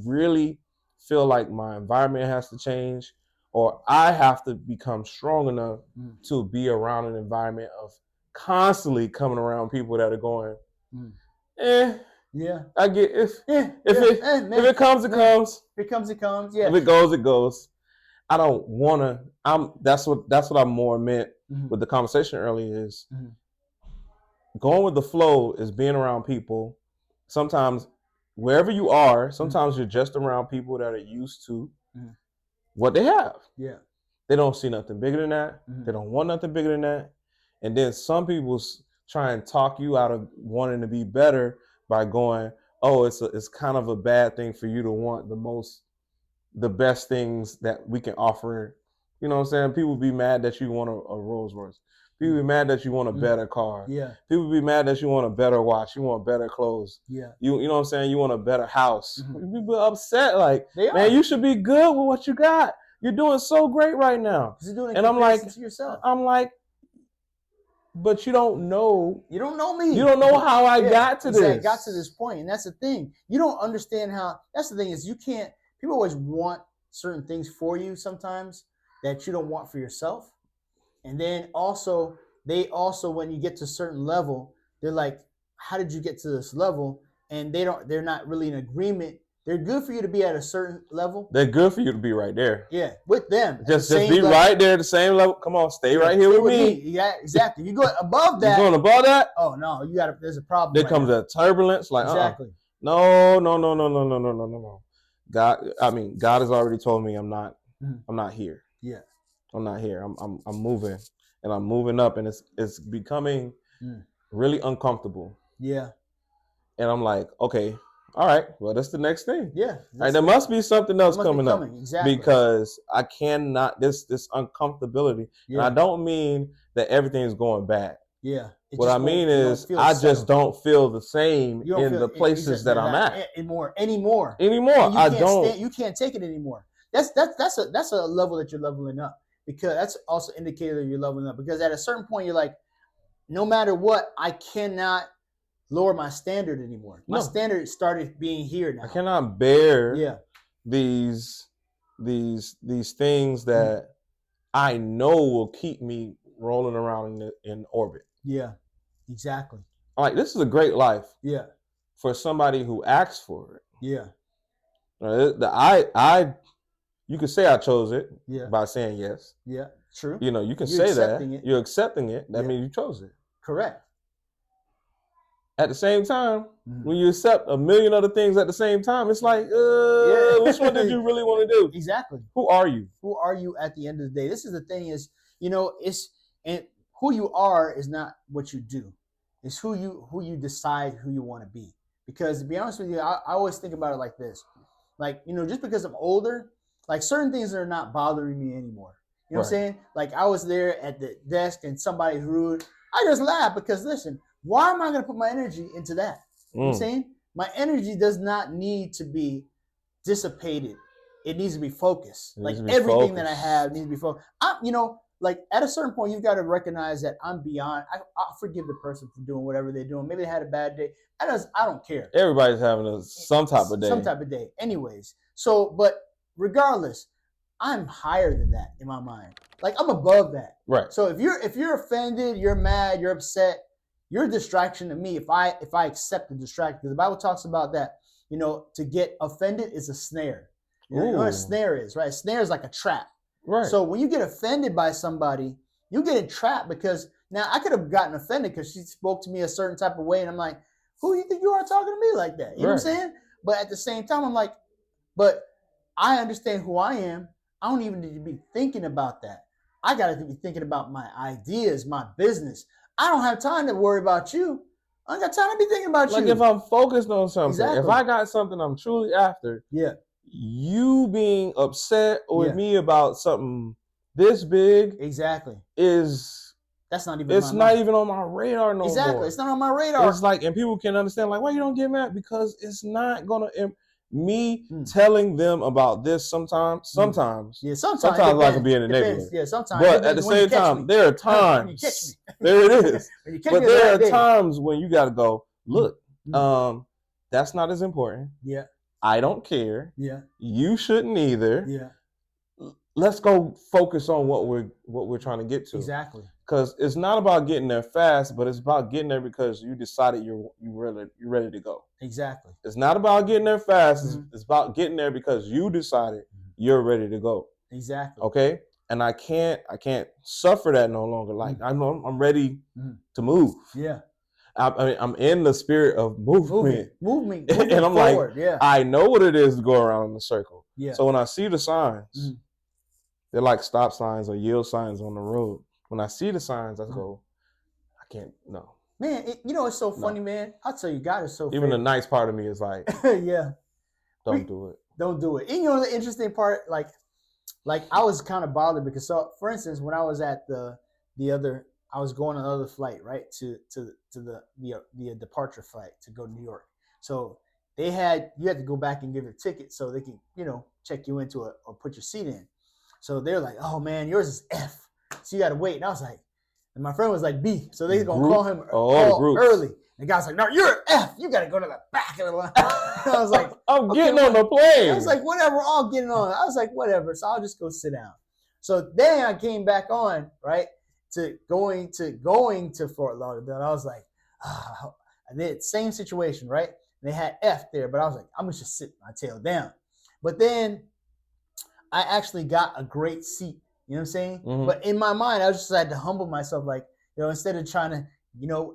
Speaker 3: really feel like my environment has to change, or I have to become strong enough to be around an environment of constantly coming around people that are going,
Speaker 1: yeah,
Speaker 3: I get if it comes, it comes.
Speaker 1: If it comes, it comes. Yeah.
Speaker 3: If it goes, it goes. I don't wanna. That's what I more meant with the conversation earlier is going with the flow is being around people. Sometimes wherever you are, sometimes you're just around people that are used to what they have.
Speaker 1: Yeah.
Speaker 3: They don't see nothing bigger than that. They don't want nothing bigger than that. And then some people try and talk you out of wanting to be better by going, oh, it's kind of a bad thing for you to want the best things that we can offer. You know what I'm saying? People be mad that you want a Rolls Royce. People be mad that you want a better car.
Speaker 1: Yeah.
Speaker 3: People be mad that you want a better watch. You want better clothes.
Speaker 1: Yeah.
Speaker 3: You know what I'm saying? You want a better house. People are upset. Like,
Speaker 1: they are.
Speaker 3: Man, you should be good with what you got. You're doing so great right now.
Speaker 1: You're doing
Speaker 3: and I'm like,
Speaker 1: to yourself.
Speaker 3: I'm like, but you don't know.
Speaker 1: You don't know me.
Speaker 3: You don't know how I got to this.
Speaker 1: I got to this point, and that's the thing. You don't understand how. That's the thing is you can't. People always want certain things for you sometimes that you don't want for yourself, and then they when you get to a certain level, they're like, "How did you get to this level?" And they're not really in agreement. They're good for you to be at a certain level.
Speaker 3: They're good for you to be right there.
Speaker 1: Yeah, with them.
Speaker 3: Just be level. Right there at the same level. Come on, stay right here with me.
Speaker 1: Yeah, exactly. You go above that.
Speaker 3: You going above that?
Speaker 1: Oh no, there's a problem.
Speaker 3: There comes a turbulence. Like
Speaker 1: exactly.
Speaker 3: No. God has already told me I'm not here.
Speaker 1: Yeah.
Speaker 3: I'm not here. I'm moving, and I'm moving up, and it's becoming really uncomfortable.
Speaker 1: Yeah.
Speaker 3: And I'm like, okay, All right. Well, that's the next thing.
Speaker 1: Yeah.
Speaker 3: All right, there must be something else coming up.
Speaker 1: Exactly.
Speaker 3: Because I cannot, this uncomfortability.
Speaker 1: Yeah.
Speaker 3: And I don't mean that everything is going bad.
Speaker 1: Yeah.
Speaker 3: What I mean is I just don't feel the same in the places that I'm at.
Speaker 1: Anymore.
Speaker 3: You
Speaker 1: can't take it anymore. That's a level that you're leveling up, because that's also an indicator that you're leveling up, because at a certain point you're like, no matter what, I cannot lower my standard anymore. My standard started being here now.
Speaker 3: I cannot bear these things that I know will keep me rolling around in orbit.
Speaker 1: Yeah, exactly.
Speaker 3: All right, this is a great life.
Speaker 1: Yeah.
Speaker 3: For somebody who asks for it.
Speaker 1: Yeah.
Speaker 3: You could say I chose it by saying yes.
Speaker 1: Yeah, true.
Speaker 3: You know, you can say that. You're accepting it. That means you chose it.
Speaker 1: Correct.
Speaker 3: At the same time, when you accept a million other things at the same time, it's like, which one did you really want to do?
Speaker 1: Exactly.
Speaker 3: Who are you?
Speaker 1: Who are you at the end of the day? This is the thing is, and who you are is not what you do. It's who you decide who you want to be. Because to be honest with you, I always think about it like this. Like, just because I'm older, like certain things are not bothering me anymore. You know what I'm saying? Like I was there at the desk and somebody's rude. I just laugh because listen, why am I going to put my energy into that? You know what I'm saying? My energy does not need to be dissipated. It needs to be focused. Like everything that I have needs to be focused. Like at a certain point, you've got to recognize that I'm beyond. I'll forgive the person for doing whatever they're doing. Maybe they had a bad day. I don't care.
Speaker 3: Everybody's having some type of day.
Speaker 1: Some type of day. Anyways. So, but regardless, I'm higher than that in my mind. Like I'm above that.
Speaker 3: Right.
Speaker 1: So if you're offended, you're mad, you're upset, you're a distraction to me if I accept the distraction. Because the Bible talks about that, to get offended is a snare. You know what a snare is, right? A snare is like a trap.
Speaker 3: Right.
Speaker 1: So when you get offended by somebody, you get entrapped, because now I could have gotten offended because she spoke to me a certain type of way, and I'm like, who do you think you are talking to me like that? You know what I'm saying? But at the same time, I'm like, but I understand who I am. I don't even need to be thinking about that. I got to be thinking about my ideas, my business. I don't have time to worry about you. I ain't got time to be thinking about you.
Speaker 3: Like if I'm focused on something, if I got something I'm truly after, you being upset with me about something this big,
Speaker 1: that's not even.
Speaker 3: It's not even on my radar no more.
Speaker 1: Exactly, it's not on my radar.
Speaker 3: It's like, and people can understand, like, why you don't get mad? Because it's not gonna. Me telling them about this sometimes I can be in the neighborhood.
Speaker 1: Yeah, sometimes.
Speaker 3: But at the same time, there are times. There it is. But there are times when you got to go, look, that's not as important.
Speaker 1: Yeah.
Speaker 3: I don't care.
Speaker 1: Yeah.
Speaker 3: You shouldn't either.
Speaker 1: Yeah.
Speaker 3: Let's go focus on what we're trying to get to.
Speaker 1: Exactly.
Speaker 3: Because it's not about getting there fast, but it's about getting there because you decided you're ready to go.
Speaker 1: Exactly.
Speaker 3: It's not about getting there fast. It's about getting there because you decided you're ready to go.
Speaker 1: Exactly.
Speaker 3: Okay. And I can't suffer that no longer. Like I'm ready to move.
Speaker 1: Yeah.
Speaker 3: I mean, I'm in the spirit of movement.
Speaker 1: Movement.
Speaker 3: And I'm forward. Like, I know what it is to go around in a circle.
Speaker 1: Yeah.
Speaker 3: So when I see the signs, they're like stop signs or yield signs on the road. When I see the signs, I go, I can't, no.
Speaker 1: Man, it's so funny, man. I'll tell you, God is so
Speaker 3: even the nice part of me is like,
Speaker 1: yeah.
Speaker 3: Don't do it.
Speaker 1: Don't do it. And the interesting part, like I was kind of bothered because, so for instance, when I was at I was going on another flight, right, to the departure flight to go to New York. So you had to go back and give your ticket so they can, check you into it or put your seat in. So they're like, oh man, yours is F. So you got to wait. And I was like, and my friend was like B. So they're going to call him early. And the guy's like, no, you're an F. You got to go to the back of the line. I was like,
Speaker 3: I'm getting on the plane.
Speaker 1: I was like, whatever, we're all getting on. I was like, whatever. So I'll just go sit down. So then I came back on, right, to going to Fort Lauderdale. I was like, and then same situation, right? They had F there, but I was like, I'm going to just sit my tail down. But then I actually got a great seat. You know what I'm saying? Mm-hmm. But in my mind, I just had to humble myself, like, instead of trying to,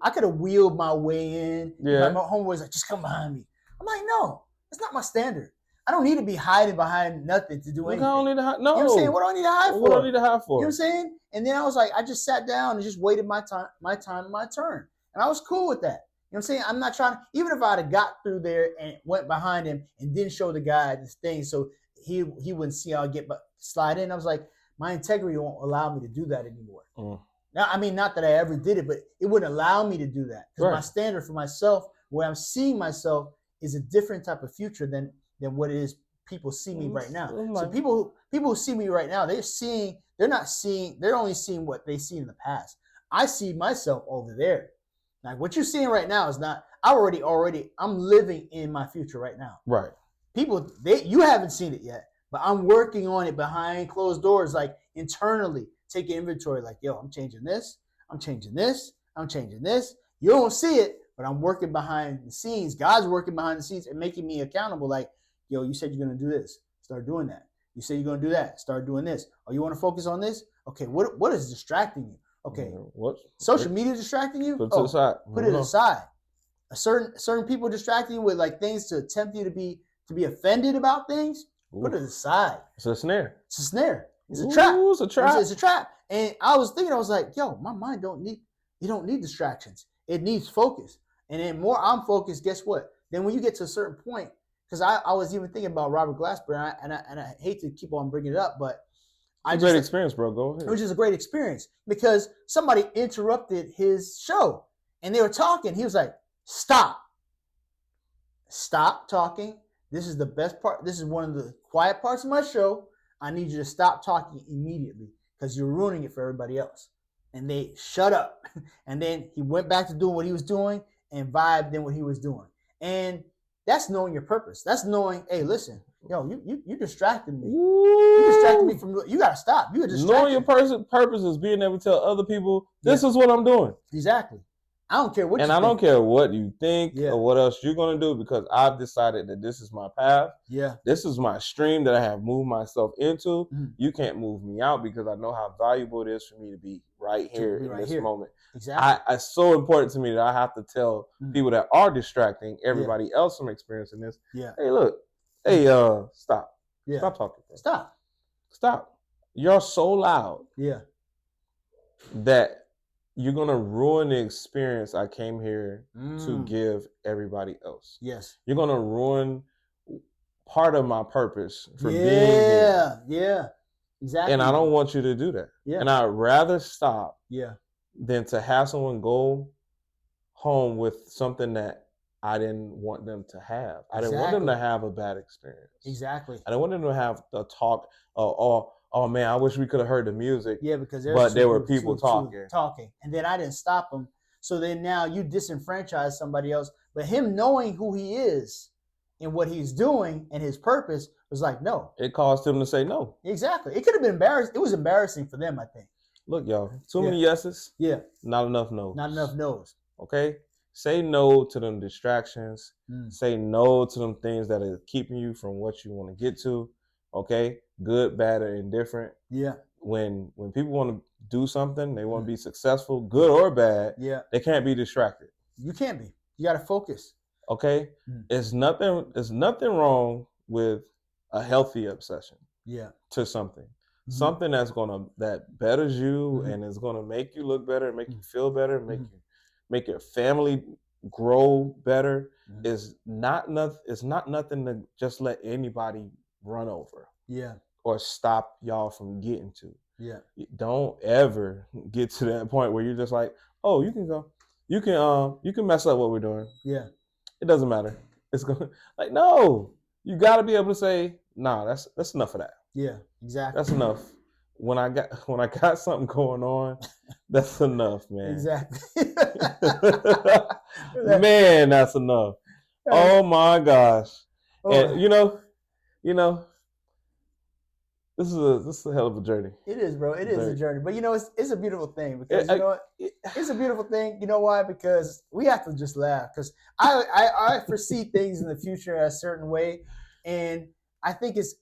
Speaker 1: I could have wheeled my way in.
Speaker 3: Yeah.
Speaker 1: My homeboy was like, just come behind me. I'm like, no, that's not my standard. I don't need to be hiding behind nothing to do anything.
Speaker 3: I don't need to hide. No.
Speaker 1: You know what I'm saying? What do I need to hide for?
Speaker 3: What do I need to hide for?
Speaker 1: You know what I'm saying? And then I was like, I just sat down and just waited my turn. And I was cool with that. what I'm saying? I'm not trying, even if I'd have got through there and went behind him and didn't show the guy this thing so he wouldn't see how I slide in. I was like, my integrity won't allow me to do that anymore. Now, I mean, not that I ever did it, but it wouldn't allow me to do that. Because my standard for myself, where I'm seeing myself, is a different type of future than what it is people see me right now. So people who see me right now, they're only seeing what they see in the past. I see myself over there. Like what you're seeing right now is not, I'm living in my future right now.
Speaker 3: Right.
Speaker 1: People, you haven't seen it yet, but I'm working on it behind closed doors, like internally, taking inventory, like, yo, I'm changing this, I'm changing this, I'm changing this. You don't see it, but I'm working behind the scenes. God's working behind the scenes and making me accountable. Like, yo, you said you're going to do this. Start doing that. You said you're going to do that. Start doing this. Oh, you want to focus on this? Okay, what is distracting you? Okay,
Speaker 3: what?
Speaker 1: Social media distracting you?
Speaker 3: Put it to the side.
Speaker 1: Put it aside. Certain people distracting you with like things to tempt you to be offended about things. Ooh. Put it aside.
Speaker 3: It's a snare.
Speaker 1: It's a snare. It's a trap.
Speaker 3: It's a trap.
Speaker 1: It's a trap. And I was thinking, I was like, yo, my mind don't need distractions. It needs focus. And then more I'm focused, guess what? Then when you get to a certain point, because I was even thinking about Robert Glasper, and I hate to keep on bringing it up, but
Speaker 3: great experience, bro. Go ahead.
Speaker 1: It was just a great experience because somebody interrupted his show and they were talking. He was like, stop talking. This is the best part. This is one of the quiet parts of my show. I need you to stop talking immediately because you're ruining it for everybody else. And they shut up. And then he went back to doing what he was doing and vibed in what he was doing. And that's knowing your purpose. That's knowing, hey, listen, yo, you distracted me. You distracted me from, you got to stop. You distracted.
Speaker 3: Knowing your purpose is being able to tell other people, this is what I'm doing.
Speaker 1: Exactly. I don't care what you think.
Speaker 3: And I don't care what you think or what else you're going to do because I've decided that this is my path.
Speaker 1: Yeah.
Speaker 3: This is my stream that I have moved myself into. Mm-hmm. You can't move me out because I know how valuable it is for me to be right here in this moment.
Speaker 1: Exactly.
Speaker 3: It's so important to me that I have to tell people that are distracting everybody else from experiencing this.
Speaker 1: Yeah.
Speaker 3: Hey, look. Hey, stop.
Speaker 1: Yeah.
Speaker 3: Stop talking. Bro.
Speaker 1: Stop.
Speaker 3: You're so loud.
Speaker 1: Yeah.
Speaker 3: That you're going to ruin the experience I came here to give everybody else.
Speaker 1: Yes.
Speaker 3: You're going to ruin part of my purpose for being here.
Speaker 1: Yeah. Exactly.
Speaker 3: And I don't want you to do that.
Speaker 1: Yeah.
Speaker 3: And I'd rather stop
Speaker 1: than
Speaker 3: to have someone go home with something that I didn't want them to have. I didn't want them to have a bad experience.
Speaker 1: Exactly.
Speaker 3: I didn't want them to have the talk, oh man, I wish we could have heard the music.
Speaker 1: Yeah, because
Speaker 3: there were people talking.
Speaker 1: And then I didn't stop them. So then now you disenfranchise somebody else. But him knowing who he is and what he's doing and his purpose was like, no.
Speaker 3: It caused him to say no.
Speaker 1: Exactly. It could have been embarrassing. It was embarrassing for them, I think.
Speaker 3: Look, y'all, too many yeses.
Speaker 1: Yeah.
Speaker 3: Not enough no's.
Speaker 1: Not enough no's.
Speaker 3: Okay? Say no to them distractions. Say no to them things that are keeping you from what you want to get to. Okay? Good, bad, or indifferent.
Speaker 1: Yeah.
Speaker 3: When people want to do something, they want to be successful, good or bad.
Speaker 1: Yeah.
Speaker 3: They can't be distracted.
Speaker 1: You can't be. You got to focus.
Speaker 3: Okay? There's nothing wrong with a healthy obsession.
Speaker 1: Yeah.
Speaker 3: To something. Something that betters you and is gonna make you look better, make you feel better, make your family grow better. Is not nothing. It's not nothing to just let anybody run over.
Speaker 1: Yeah.
Speaker 3: Or stop y'all from getting to.
Speaker 1: Yeah.
Speaker 3: Don't ever get to that point where you're just like, oh, you can go, you can mess up what we're doing.
Speaker 1: Yeah.
Speaker 3: It doesn't matter. It's going like no. You got to be able to say, nah, that's enough of that.
Speaker 1: Yeah, exactly.
Speaker 3: That's enough. When I got something going on, that's enough, man.
Speaker 1: Exactly.
Speaker 3: Man, that's enough. Oh my gosh. And you know, this is a hell of a journey.
Speaker 1: It is, bro. It is a journey. But it's a beautiful thing because it's a beautiful thing. You know why? Because we have to just laugh. Because I foresee things in the future a certain way, and I think it's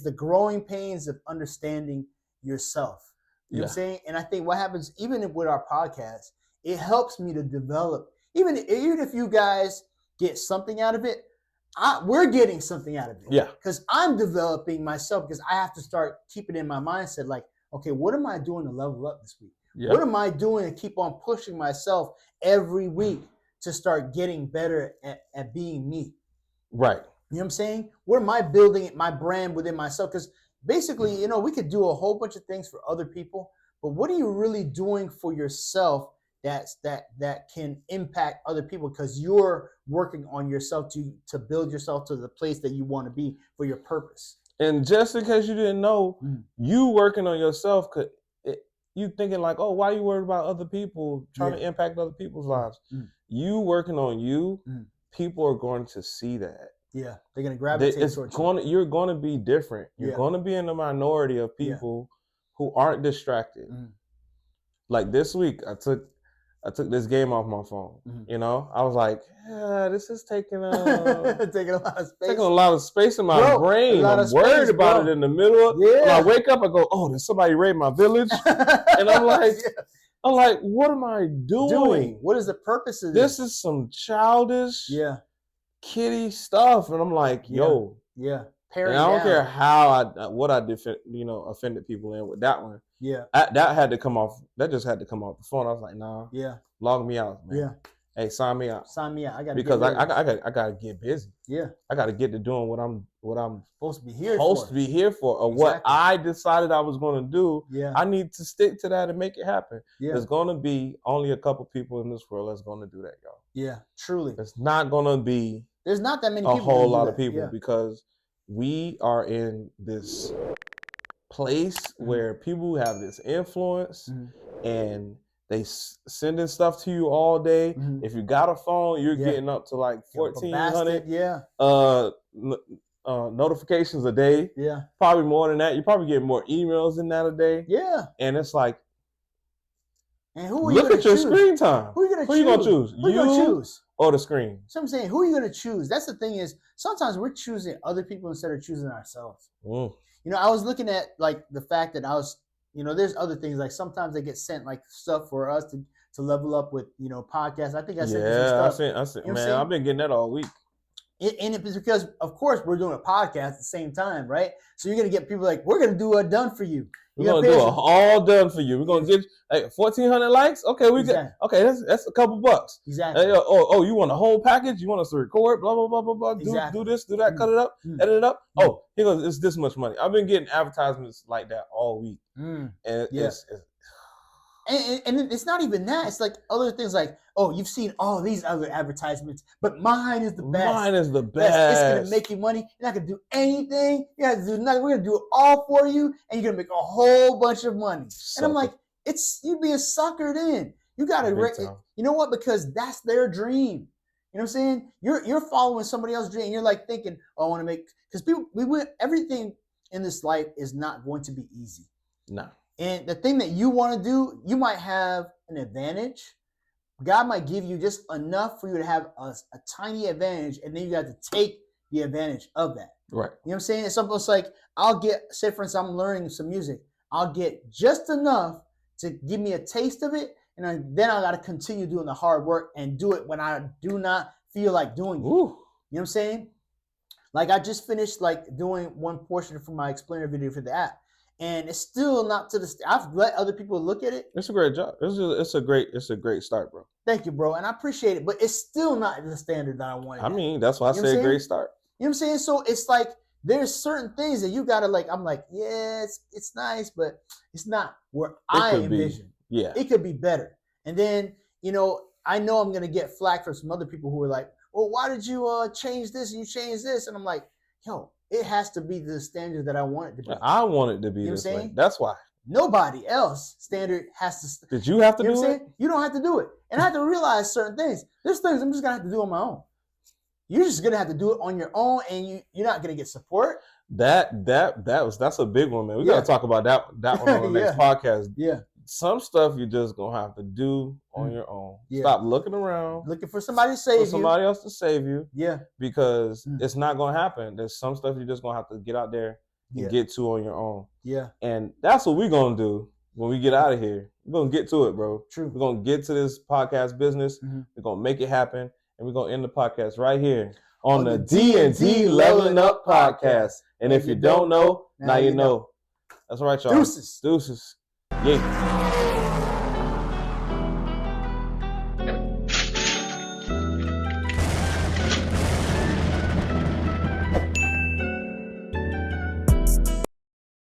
Speaker 1: the growing pains of understanding yourself. You know what I'm saying? And I think what happens, even with our podcast, it helps me to develop. Even if you guys get something out of it, we're getting something out of it.
Speaker 3: Yeah.
Speaker 1: Because I'm developing myself because I have to start keeping in my mindset like, okay, what am I doing to level up this week? Yeah. What am I doing to keep on pushing myself every week to start getting better at being me?
Speaker 3: Right.
Speaker 1: You know what I'm saying? What am I building my brand within myself? Because basically, you know, we could do a whole bunch of things for other people, but what are you really doing for yourself that can impact other people? Because you're working on yourself to build yourself to the place that you want to be for your purpose.
Speaker 3: And just in case you didn't know, you working on yourself, you thinking like, oh, why are you worried about other people trying to impact other people's lives? You working on you, people are going to see that.
Speaker 1: Yeah, they're going to gravitate towards you.
Speaker 3: You're going to be different. You're going to be in the minority of people who aren't distracted. Like this week, I took this game off my phone. You know, I was like, yeah, this is taking a lot of space. Taking a lot of space in my brain. I'm worried about it in the middle. When I wake up, I go, oh, did somebody raid my village? And I'm like, what am I doing?
Speaker 1: What is the purpose of this?
Speaker 3: This is some childish, kiddie stuff. And I'm like, yo.
Speaker 1: Yeah.
Speaker 3: And I don't care what I did, offended people in with that one.
Speaker 1: Yeah.
Speaker 3: That had to come off. That just had to come off the phone. I was like, nah.
Speaker 1: Yeah.
Speaker 3: Log me out, man.
Speaker 1: Yeah.
Speaker 3: Hey, sign me out.
Speaker 1: Sign me out. I
Speaker 3: gotta get busy.
Speaker 1: Yeah.
Speaker 3: I gotta get to doing what I'm
Speaker 1: supposed to be here for.
Speaker 3: Or what I decided I was gonna do.
Speaker 1: Yeah.
Speaker 3: I need to stick to that and make it happen.
Speaker 1: Yeah.
Speaker 3: There's gonna be only a couple people in this world that's gonna do that, y'all.
Speaker 1: Yeah, truly.
Speaker 3: It's not gonna be
Speaker 1: there's not that many people.
Speaker 3: A whole lot of people because we are in this place where people have this influence and they sending stuff to you all day. If you got a phone, you're getting up to like 1,400 notifications a day.
Speaker 1: Yeah.
Speaker 3: Probably more than that. You're probably getting more emails than that a day.
Speaker 1: Yeah.
Speaker 3: And it's like,
Speaker 1: and who are you
Speaker 3: look at your screen time.
Speaker 1: Who are you gonna choose?
Speaker 3: Who you gonna choose? Or the screen.
Speaker 1: So I'm saying, who are you going to choose? That's the thing is, sometimes we're choosing other people instead of choosing ourselves. You know, I was looking at like the fact that there's other things like sometimes they get sent like stuff for us to level up with, podcasts. I think I sent you some stuff.
Speaker 3: I sent, man, I've been getting that all week.
Speaker 1: And it's because, of course, we're doing a podcast at the same time, right? So you're going to get people like, we're going to do a done for you.
Speaker 3: We're going to do all done for you. We're going to get like 1,400 likes. Okay, that's a couple bucks.
Speaker 1: Exactly.
Speaker 3: You want a whole package? You want us to record? Blah, blah, blah, blah, blah. Do this, do that, cut it up, edit it up. Oh, here goes, it's this much money. I've been getting advertisements like that all week. And
Speaker 1: And it's not even that. It's like other things like, oh, you've seen all these other advertisements, but mine is the best.
Speaker 3: Mine is the best.
Speaker 1: It's going to make you money. You're not going to do anything. You have to do nothing. We're going to do it all for you, and you're going to make a whole bunch of money. And I'm like, you being suckered in. You got to, you know what? Because that's their dream. You know what I'm saying? You're following somebody else's dream. And you're like thinking, oh, I want to make, because everything in this life is not going to be easy.
Speaker 3: No.
Speaker 1: And the thing that you want to do, you might have an advantage. God might give you just enough for you to have a tiny advantage, and then you got to take the advantage of that.
Speaker 3: Right.
Speaker 1: You know what I'm saying? It's almost like say for instance, I'm learning some music. I'll get just enough to give me a taste of it, and then I got to continue doing the hard work and do it when I do not feel like doing it.
Speaker 3: Ooh.
Speaker 1: You know what I'm saying? Like I just finished like doing one portion from my explainer video for the app. And it's still not to the. I've let other people look at it.
Speaker 3: It's a great job. It's a great start, bro.
Speaker 1: Thank you, bro, and I appreciate it. But it's still not the standard that I wanted.
Speaker 3: I mean, that's why I say great start.
Speaker 1: You know what I'm saying? So it's like there's certain things that you gotta like. I'm like, yeah, it's nice, but it's not where I envision.
Speaker 3: Yeah,
Speaker 1: it could be better. And then I know I'm gonna get flack from some other people who are like, well, why did you change this and you change this? And I'm like, yo. It has to be the standard that I want it to be.
Speaker 3: I want it to be this way. That's why.
Speaker 1: Nobody else standard has to.
Speaker 3: Did you have to do it?
Speaker 1: You don't have to do it. And I have to realize certain things. There's things I'm just going to have to do on my own. You're just going to have to do it on your own, and you're not going to get support.
Speaker 3: That's a big one, man. We got to talk about that one on the next podcast.
Speaker 1: Yeah.
Speaker 3: Some stuff you're just going to have to do on your own. Yeah. Stop looking around.
Speaker 1: Looking for somebody to save you.
Speaker 3: Somebody else to save you.
Speaker 1: Yeah.
Speaker 3: Because it's not going to happen. There's some stuff you're just going to have to get out there and get to on your own.
Speaker 1: Yeah.
Speaker 3: And that's what we're going to do when we get out of here. We're going to get to it, bro.
Speaker 1: True.
Speaker 3: We're going to get to this podcast business. We're going to make it happen. And we're going to end the podcast right here on the D&D Leveling Up Podcast. And if you don't know, now you know. That's right, y'all.
Speaker 1: Deuces.
Speaker 3: Yeah.